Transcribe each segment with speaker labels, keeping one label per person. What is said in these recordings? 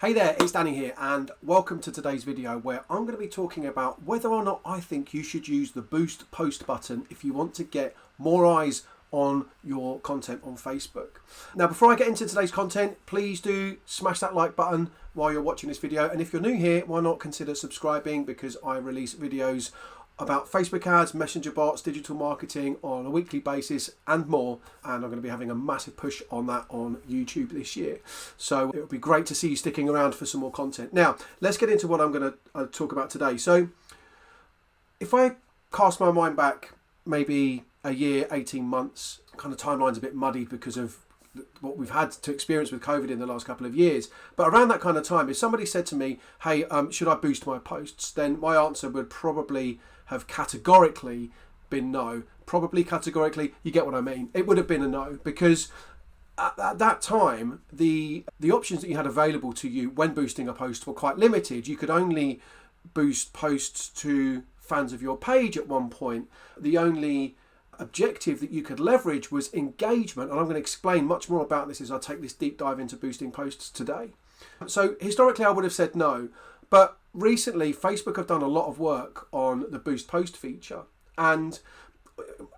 Speaker 1: Hey there, it's Danny here and welcome to today's video where I'm going to be talking about whether or not I think you should use the boost post button if you want to get more eyes on your content on Facebook. Now before I get into today's content, please do smash that like button while you're watching this video, and if you're new here, why not consider subscribing, because I release videos about Facebook ads, messenger bots, digital marketing on a weekly basis and more, and I'm going to be having a massive push on that on YouTube this year. So it would be great to see you sticking around for some more content. Now let's get into what I'm going to talk about today. So if I cast my mind back maybe a year, 18 months, kind of timeline's a bit muddy because of what we've had to experience with COVID in the last couple of years, but around that kind of time, if somebody said to me, hey, should I boost my posts, then my answer would probably have categorically been no. Probably categorically, you get what I mean. It would have been a no, because at that time, the options that you had available to you when boosting a post were quite limited. You could only boost posts to fans of your page at one point. The only objective that you could leverage was engagement, and I'm going to explain much more about this as I take this deep dive into boosting posts today. So historically I would have said no, but recently Facebook have done a lot of work on the boost post feature, and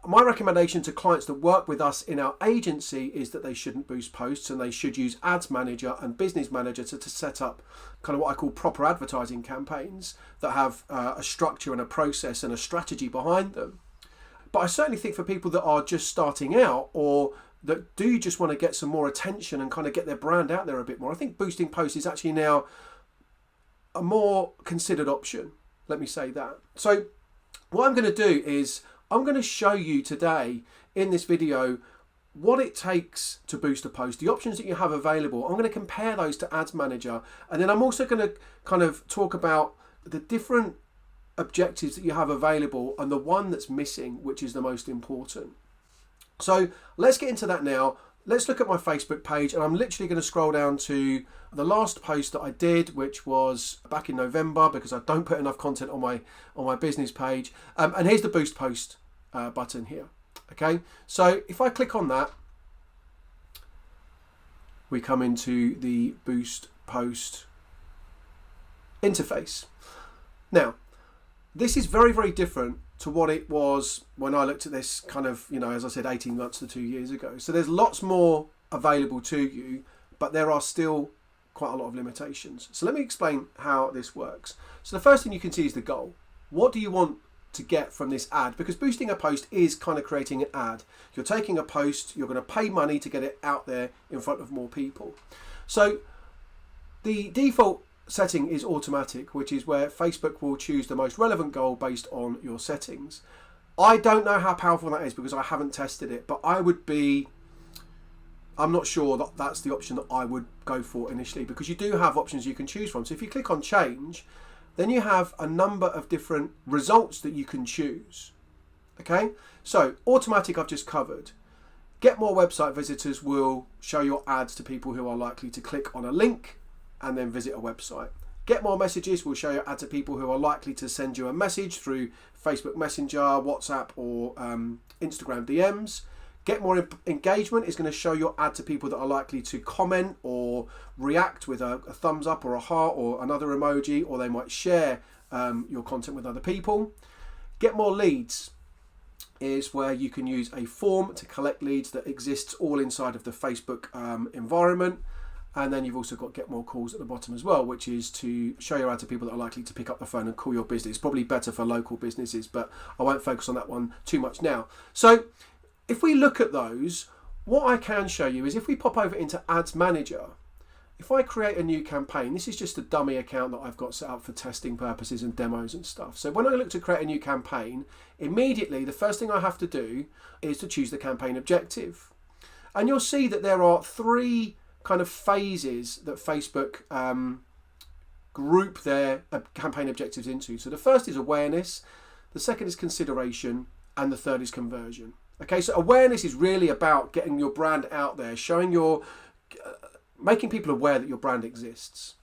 Speaker 1: my recommendation to clients that work with us in our agency is that they shouldn't boost posts and they should use Ads Manager and Business Manager to set up kind of what I call proper advertising campaigns that have a structure and a process and a strategy behind them. But I certainly think for people that are just starting out, or that do just want to get some more attention and kind of get their brand out there a bit more, I think boosting posts is actually now a more considered option. Let me say that. So what I'm going to do is I'm going to show you today in this video what it takes to boost a post, the options that you have available. I'm going to compare those to Ads Manager, and then I'm also going to kind of talk about the different objectives that you have available and the one that's missing, which is the most important. So let's get into that now. Let's look at my Facebook page, and I'm literally going to scroll down to the last post that I did, which was back in November, because I don't put enough content on my business page. And here's the boost post button here. Okay, so if I click on that, we come into the boost post interface. Now, this is very, very different to what it was when I looked at this kind of, as I said, 18 months to 2 years ago. So there's lots more available to you, but there are still quite a lot of limitations. So let me explain how this works. So the first thing you can see is the goal. What do you want to get from this ad? Because boosting a post is kind of creating an ad. You're taking a post, you're going to pay money to get it out there in front of more people. So the default setting is automatic, which is where Facebook will choose the most relevant goal based on your settings. I don't know how powerful that is because I haven't tested it, but I'm not sure that that's the option that I would go for initially, because you do have options you can choose from. So if you click on change, then you have a number of different results that you can choose. Okay, so automatic I've just covered. Get more website visitors will show your ads to people who are likely to click on a link and then visit a website. Get more messages will show your ad to people who are likely to send you a message through Facebook Messenger, WhatsApp, or Instagram DMs. Get more engagement is going to show your ad to people that are likely to comment or react with a thumbs up or a heart or another emoji, or they might share your content with other people. Get more leads is where you can use a form to collect leads that exists all inside of the Facebook environment. And then you've also got get more calls at the bottom as well, which is to show your ad to people that are likely to pick up the phone and call your business. Probably better for local businesses, but I won't focus on that one too much now. So if we look at those, what I can show you is if we pop over into Ads Manager, if I create a new campaign, this is just a dummy account that I've got set up for testing purposes and demos and stuff. So when I look to create a new campaign, immediately the first thing I have to do is to choose the campaign objective. And you'll see that there are three kind of phases that Facebook group their campaign objectives into. So the first is awareness, the second is consideration, and the third is conversion. Okay, so awareness is really about getting your brand out there, showing making people aware that your brand exists.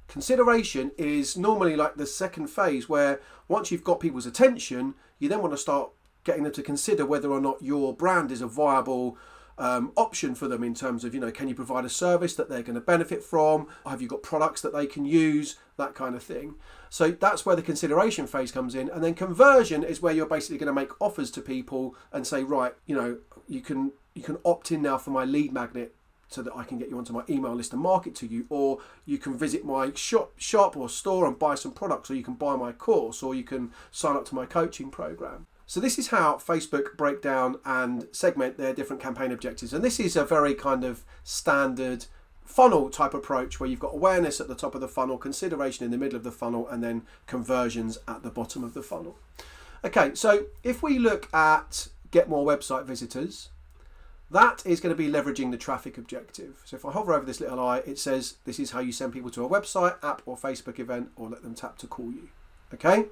Speaker 1: Consideration is normally like the second phase, where once you've got people's attention, you then want to start getting them to consider whether or not your brand is a viable option for them in terms of, can you provide a service that they're going to benefit from? Have you got products that they can use? That kind of thing. So that's where the consideration phase comes in. And then conversion is where you're basically going to make offers to people and say, right, you can opt in now for my lead magnet so that I can get you onto my email list and market to you, or you can visit my shop or store and buy some products, or you can buy my course, or you can sign up to my coaching program. So this is how Facebook break down and segment their different campaign objectives. And this is a very kind of standard funnel type approach where you've got awareness at the top of the funnel, consideration in the middle of the funnel, and then conversions at the bottom of the funnel. Okay, so if we look at get more website visitors, that is going to be leveraging the traffic objective. So if I hover over this little eye, it says this is how you send people to a website, app, or Facebook event, or let them tap to call you. Okay?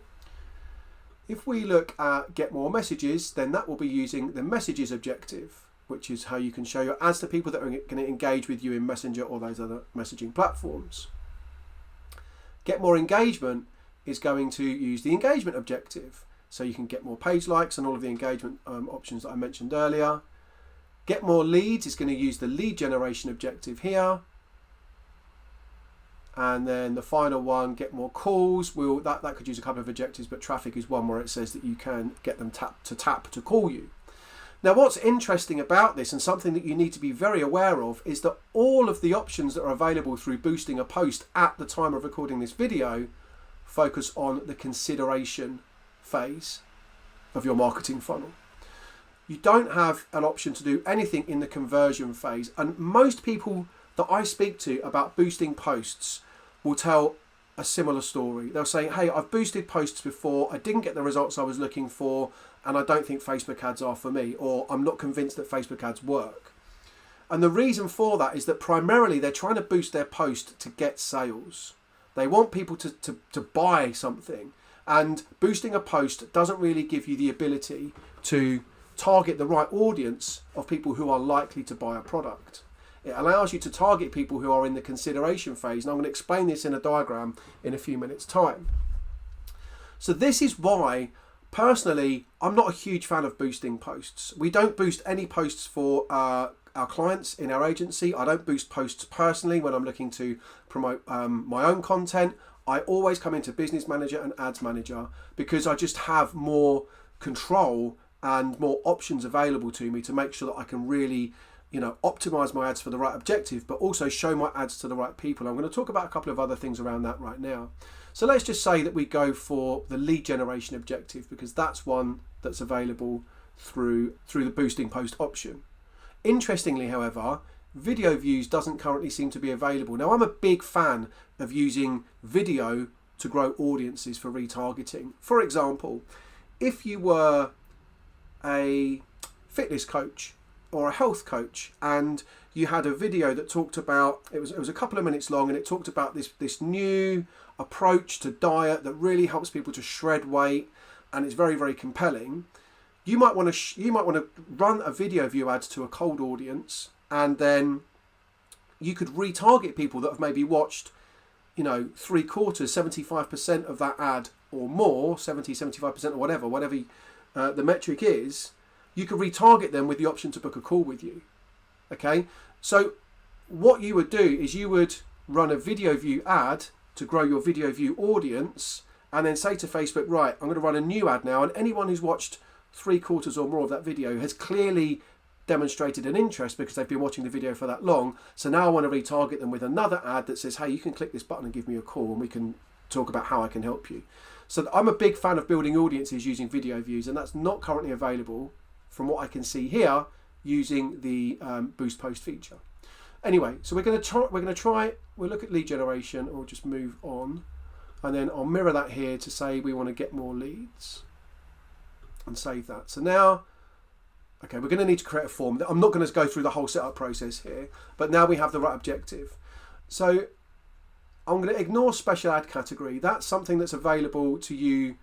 Speaker 1: If we look at get more messages, then that will be using the messages objective, which is how you can show your ads to people that are going to engage with you in Messenger or those other messaging platforms. Get more engagement is going to use the engagement objective. So you can get more page likes and all of the engagement options that I mentioned earlier. Get more leads is going to use the lead generation objective here. And then the final one, get more calls. That could use a couple of objectives, but traffic is one where it says that you can get them tap to call you. Now, what's interesting about this, and something that you need to be very aware of, is that all of the options that are available through boosting a post at the time of recording this video focus on the consideration phase of your marketing funnel. You don't have an option to do anything in the conversion phase. And most people that I speak to about boosting posts will tell a similar story. They'll say, hey, I've boosted posts before, I didn't get the results I was looking for, and I don't think Facebook ads are for me, or I'm not convinced that Facebook ads work. And the reason for that is that primarily they're trying to boost their post to get sales. They want people to buy something, and boosting a post doesn't really give you the ability to target the right audience of people who are likely to buy a product. It allows you to target people who are in the consideration phase, and I'm going to explain this in a diagram in a few minutes' time. So this is why, personally, I'm not a huge fan of boosting posts. We don't boost any posts for our clients in our agency. I don't boost posts personally when I'm looking to promote my own content. I always come into Business Manager and Ads Manager because I just have more control and more options available to me to make sure that I can really, optimize my ads for the right objective, but also show my ads to the right people. I'm going to talk about a couple of other things around that right now. So let's just say that we go for the lead generation objective, because that's one that's available through the boosting post option. Interestingly, however, video views doesn't currently seem to be available. Now, I'm a big fan of using video to grow audiences for retargeting. For example, if you were a fitness coach or a health coach and you had a video that talked about, it was a couple of minutes long, and it talked about this new approach to diet that really helps people to shred weight, and it's very, very compelling. You might want to run a video view ad to a cold audience, and then you could retarget people that have maybe watched 3/4, 75% of that ad or more, 70, 75% or whatever the metric is. You could retarget them with the option to book a call with you. Okay, so what you would do is you would run a video view ad to grow your video view audience, and then say to Facebook, right, I'm going to run a new ad now, and anyone who's watched 3/4 or more of that video has clearly demonstrated an interest because they've been watching the video for that long. So now I want to retarget them with another ad that says, hey, you can click this button and give me a call, and we can talk about how I can help you. So I'm a big fan of building audiences using video views, and that's not currently available from what I can see here using the boost post feature. Anyway, so we'll look at lead generation, or just move on, and then I'll mirror that here to say we want to get more leads and save that. So now, okay, we're going to need to create a form. I'm not going to go through the whole setup process here, but now we have the right objective. So I'm going to ignore special ad category. That's something that's available to you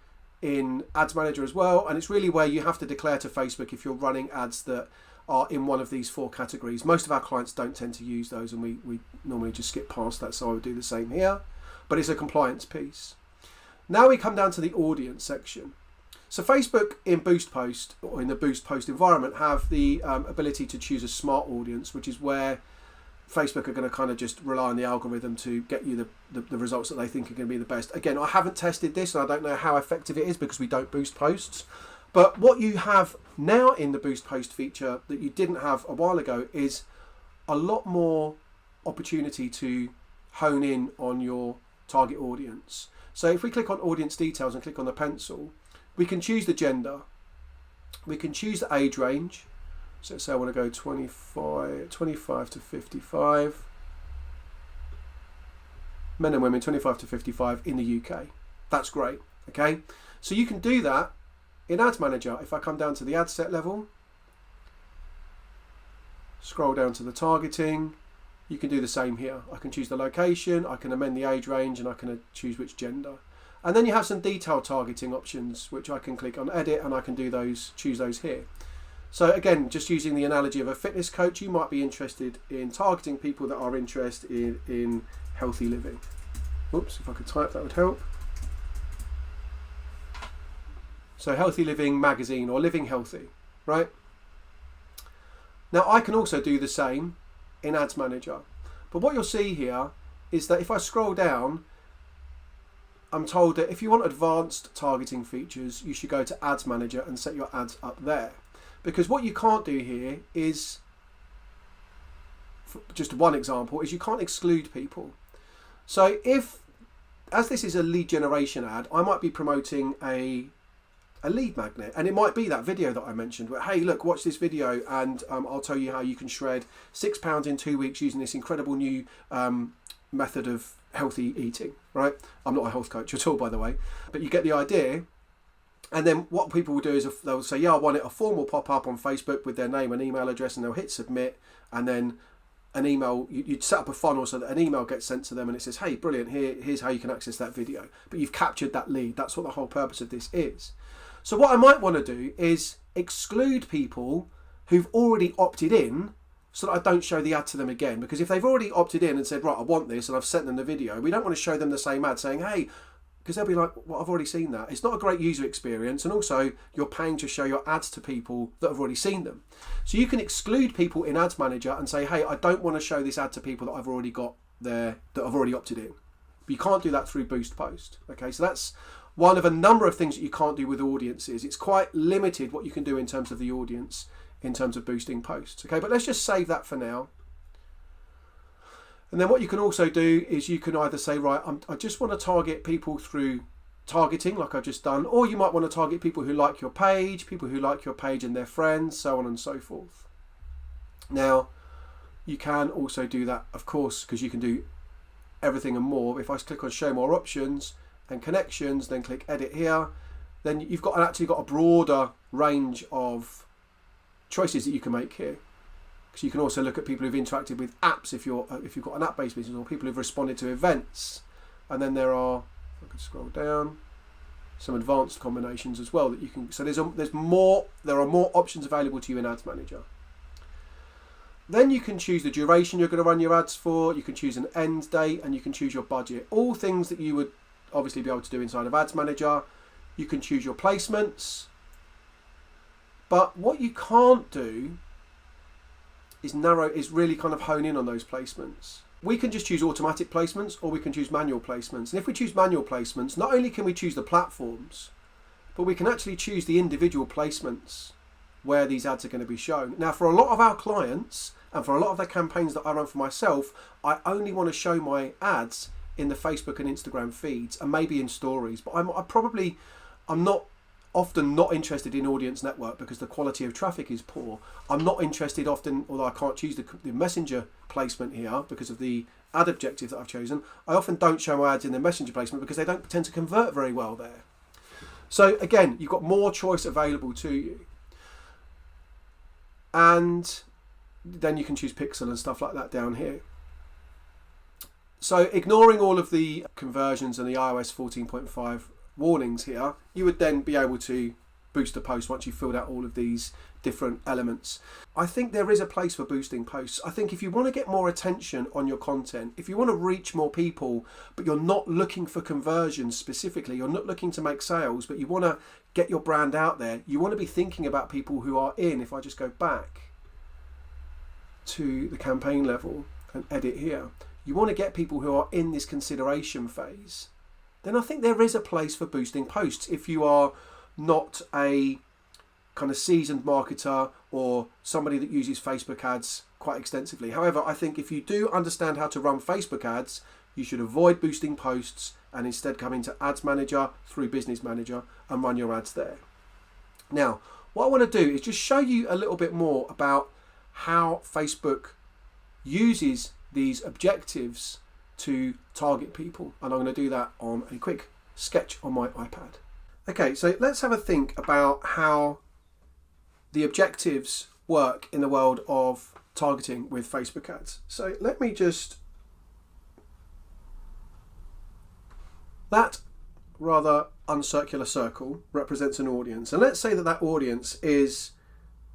Speaker 1: in Ads Manager as well, and it's really where you have to declare to Facebook if you're running ads that are in one of these 4 categories. Most of our clients don't tend to use those, and we normally just skip past that, so I would do the same here, but it's a compliance piece. Now we come down to the audience section. So Facebook in Boost Post, or in the Boost Post environment, have the ability to choose a smart audience, which is where Facebook are going to kind of just rely on the algorithm to get you the results that they think are going to be the best. Again, I haven't tested this and I don't know how effective it is because we don't boost posts. But what you have now in the Boost Post feature that you didn't have a while ago is a lot more opportunity to hone in on your target audience. So if we click on audience details and click on the pencil, we can choose the gender, we can choose the age range. So say I want to go 25 to 55, men and women 25 to 55 in the UK. That's great, okay? So you can do that in Ads Manager. If I come down to the ad set level, scroll down to the targeting, you can do the same here. I can choose the location, I can amend the age range, and I can choose which gender. And then you have some detailed targeting options, which I can click on edit and I can do those, choose those here. So again, just using the analogy of a fitness coach, you might be interested in targeting people that are interested in healthy living. Oops, if I could type, that would help. So Healthy Living magazine or Living Healthy, right? Now I can also do the same in Ads Manager. But what you'll see here is that if I scroll down, I'm told that if you want advanced targeting features, you should go to Ads Manager and set your ads up there. Because what you can't do here is, just one example, is you can't exclude people. So if, as this is a lead generation ad, I might be promoting a lead magnet, and it might be that video that I mentioned where, hey, look, watch this video and I'll tell you how you can shred 6 pounds in 2 weeks using this incredible new method of healthy eating, right? I'm not a health coach at all, by the way, but you get the idea. And then what people will do is they'll say, yeah, I want it a formal pop-up on Facebook with their name and email address, and they'll hit submit, and then an email, you'd set up a funnel so that an email gets sent to them and it says, hey, brilliant, here's how you can access that video. But you've captured that lead. That's what the whole purpose of this is. So what I might want to do is exclude people who've already opted in so that I don't show the ad to them again. Because if they've already opted in and said, right, I want this, and I've sent them the video, we don't want to show them the same ad saying, hey, because they'll be like, well, I've already seen that. It's not a great user experience, and also you're paying to show your ads to people that have already seen them. So you can exclude people in Ads Manager and say, hey, I don't want to show this ad to people that I've already got there, that have already opted in. But you can't do that through Boost Post. Okay, so that's one of a number of things that you can't do with audiences. It's quite limited what you can do in terms of the audience, in terms of boosting posts. Okay, but let's just save that for now. And then what you can also do is you can either say, right, I just want to target people through targeting like I've just done, or you might want to target people who like your page and their friends, so on and so forth. Now, you can also do that, of course, because you can do everything and more. If I click on show more options and connections, then click edit here, then you've actually got a broader range of choices that you can make here. So you can also look at people who've interacted with apps if you've got an app-based business, or people who've responded to events. And then there are, if I could scroll down, some advanced combinations as well that you can. So there are more options available to you in Ads Manager. Then you can choose the duration you're going to run your ads for. You can choose an end date, and you can choose your budget. All things that you would obviously be able to do inside of Ads Manager. You can choose your placements. But what you can't do is really kind of hone in on those placements. We can just choose automatic placements, or we can choose manual placements. And if we choose manual placements, not only can we choose the platforms, but we can actually choose the individual placements where these ads are going to be shown. Now, for a lot of our clients and for a lot of the campaigns that I run for myself, I only want to show my ads in the Facebook and Instagram feeds and maybe in stories. But I'm not often not interested in audience network because the quality of traffic is poor. I'm not interested often, although I can't choose the messenger placement here because of the ad objective that I've chosen. I often don't show my ads in the messenger placement because they don't tend to convert very well there. So again, you've got more choice available to you. And then you can choose pixel and stuff like that down here. So ignoring all of the conversions and the iOS 14.5 warnings here, you would then be able to boost a post once you've filled out all of these different elements. I think there is a place for boosting posts. I think if you want to get more attention on your content, if you want to reach more people, but you're not looking for conversions specifically, you're not looking to make sales, but you want to get your brand out there, you want to be thinking about people who are in, if I just go back to the campaign level and edit here, you want to get people who are in this consideration phase, then I think there is a place for boosting posts. If you are not a kind of seasoned marketer or somebody that uses Facebook ads quite extensively. However, I think if you do understand how to run Facebook ads, you should avoid boosting posts and instead come into Ads Manager through Business Manager and run your ads there. Now, what I want to do is just show you a little bit more about how Facebook uses these objectives to target people. And I'm going to do that on a quick sketch on my iPad. Okay, so let's have a think about how the objectives work in the world of targeting with Facebook ads. So let me just, that rather uncircular circle represents an audience. And let's say that that audience is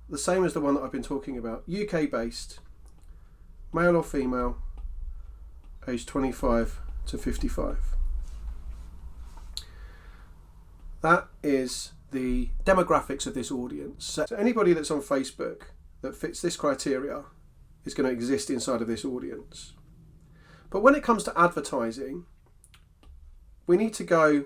Speaker 1: the same as the one that I've been talking about, UK based, male or female, age 25 to 55. That is the demographics of this audience. So anybody that's on Facebook that fits this criteria is going to exist inside of this audience. But when it comes to advertising, we need to go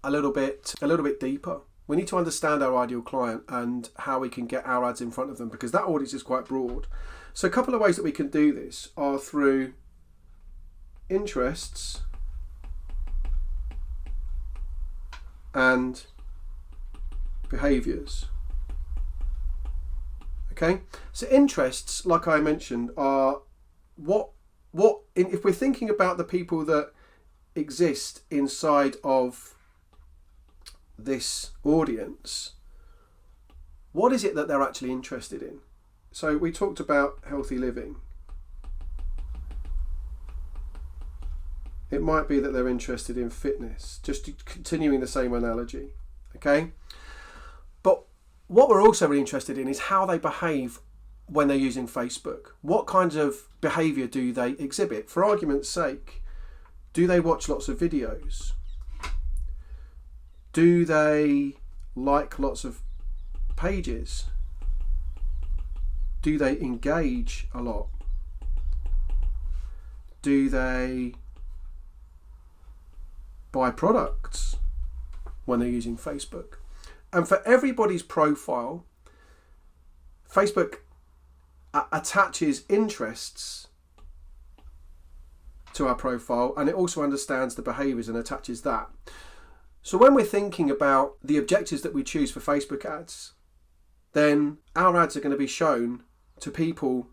Speaker 1: a little bit deeper. We need to understand our ideal client and how we can get our ads in front of them, because that audience is quite broad. So a couple of ways that we can do this are through interests and behaviors. Okay, so interests, like I mentioned, are if we're thinking about the people that exist inside of this audience, what is it that they're actually interested in? So we talked about healthy living. It might be that they're interested in fitness, just continuing the same analogy, okay? But what we're also really interested in is how they behave when they're using Facebook. What kinds of behaviour do they exhibit? For argument's sake, do they watch lots of videos? Do they like lots of pages? Do they engage a lot? Do they buy products when they're using Facebook? And for everybody's profile, Facebook attaches interests to our profile, and it also understands the behaviours and attaches that. So when we're thinking about the objectives that we choose for Facebook ads, then our ads are going to be shown to people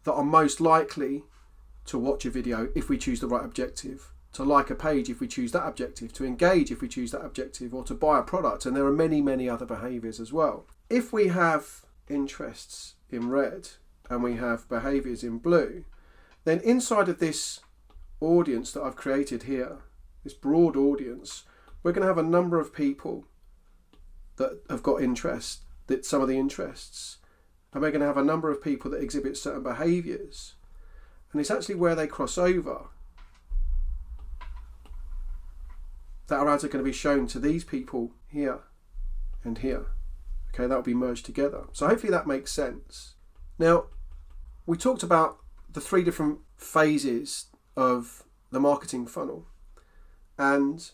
Speaker 1: that are most likely to watch a video if we choose the right objective, to like a page if we choose that objective, to engage if we choose that objective, or to buy a product. And there are many, many other behaviours as well. If we have interests in red and we have behaviours in blue, then inside of this audience that I've created here, this broad audience, we're going to have a number of people that have got interest, that some of the interests, and we're going to have a number of people that exhibit certain behaviours. And it's actually where they cross over that our ads are going to be shown to these people here and here. Okay, that'll be merged together. So hopefully that makes sense. Now, we talked about the three different phases of the marketing funnel, and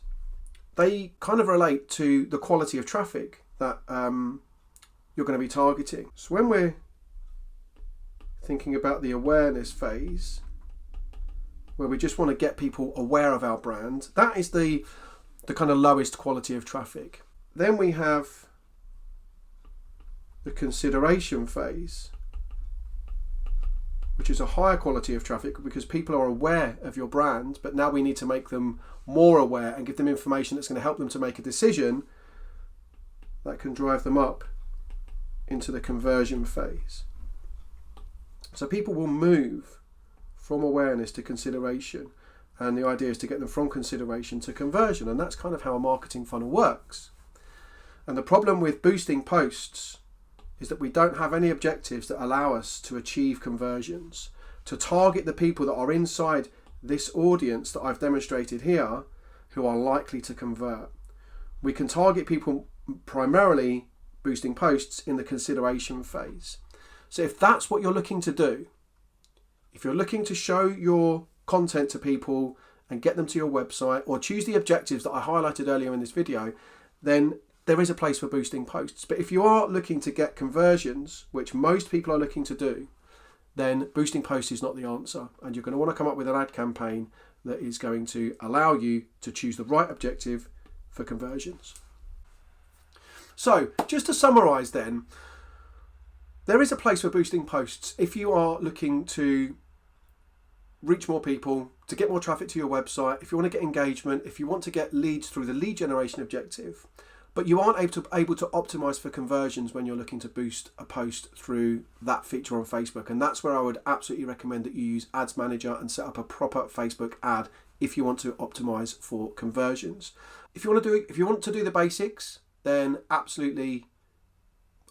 Speaker 1: they kind of relate to the quality of traffic that you're going to be targeting. So when we're thinking about the awareness phase, where we just want to get people aware of our brand, that is the kind of lowest quality of traffic. Then we have the consideration phase, which is a higher quality of traffic because people are aware of your brand, but now we need to make them more aware and give them information that's going to help them to make a decision that can drive them up into the conversion phase. So people will move from awareness to consideration, and the idea is to get them from consideration to conversion, and that's kind of how a marketing funnel works. And the problem with boosting posts is that we don't have any objectives that allow us to achieve conversions, to target the people that are inside this audience that I've demonstrated here who are likely to convert. We can target people primarily boosting posts in the consideration phase. So if that's what you're looking to do, if you're looking to show your content to people and get them to your website, or choose the objectives that I highlighted earlier in this video, then there is a place for boosting posts. But if you are looking to get conversions, which most people are looking to do, then boosting posts is not the answer. And you're going to want to come up with an ad campaign that is going to allow you to choose the right objective for conversions. So just to summarize then, there is a place for boosting posts if you are looking to reach more people, to get more traffic to your website, if you want to get engagement, if you want to get leads through the lead generation objective, but you aren't able to optimize for conversions when you're looking to boost a post through that feature on Facebook. And that's where I would absolutely recommend that you use Ads Manager and set up a proper Facebook ad if you want to optimize for conversions. If you want to do the basics, then absolutely,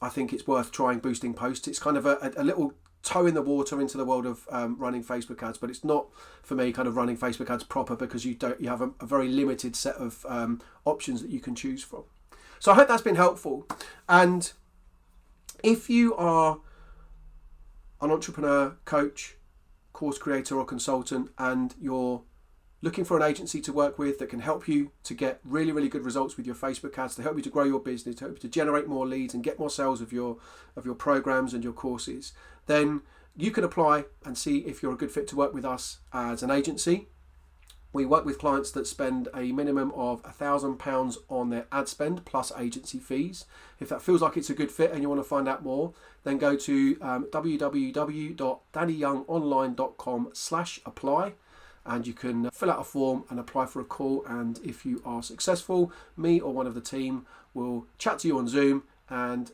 Speaker 1: I think it's worth trying boosting posts. It's kind of a little toe in the water into the world of running Facebook ads, but it's not for me kind of running Facebook ads proper, because you have a very limited set of options that you can choose from. So I hope that's been helpful. And if you are an entrepreneur, coach, course creator or consultant, and you're looking for an agency to work with that can help you to get really, really good results with your Facebook ads, to help you to grow your business, to help you to generate more leads and get more sales of your programs and your courses, then you can apply and see if you're a good fit to work with us as an agency. We work with clients that spend a minimum of £1,000 on their ad spend plus agency fees. If that feels like it's a good fit and you want to find out more, then go to www.dannyyoungonline.com/apply. And you can fill out a form and apply for a call. And if you are successful, me or one of the team will chat to you on Zoom and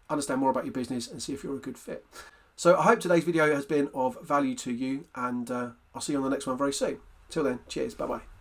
Speaker 1: understand more about your business and see if you're a good fit. So I hope today's video has been of value to you, and I'll see you on the next one very soon. Till then, cheers, bye-bye.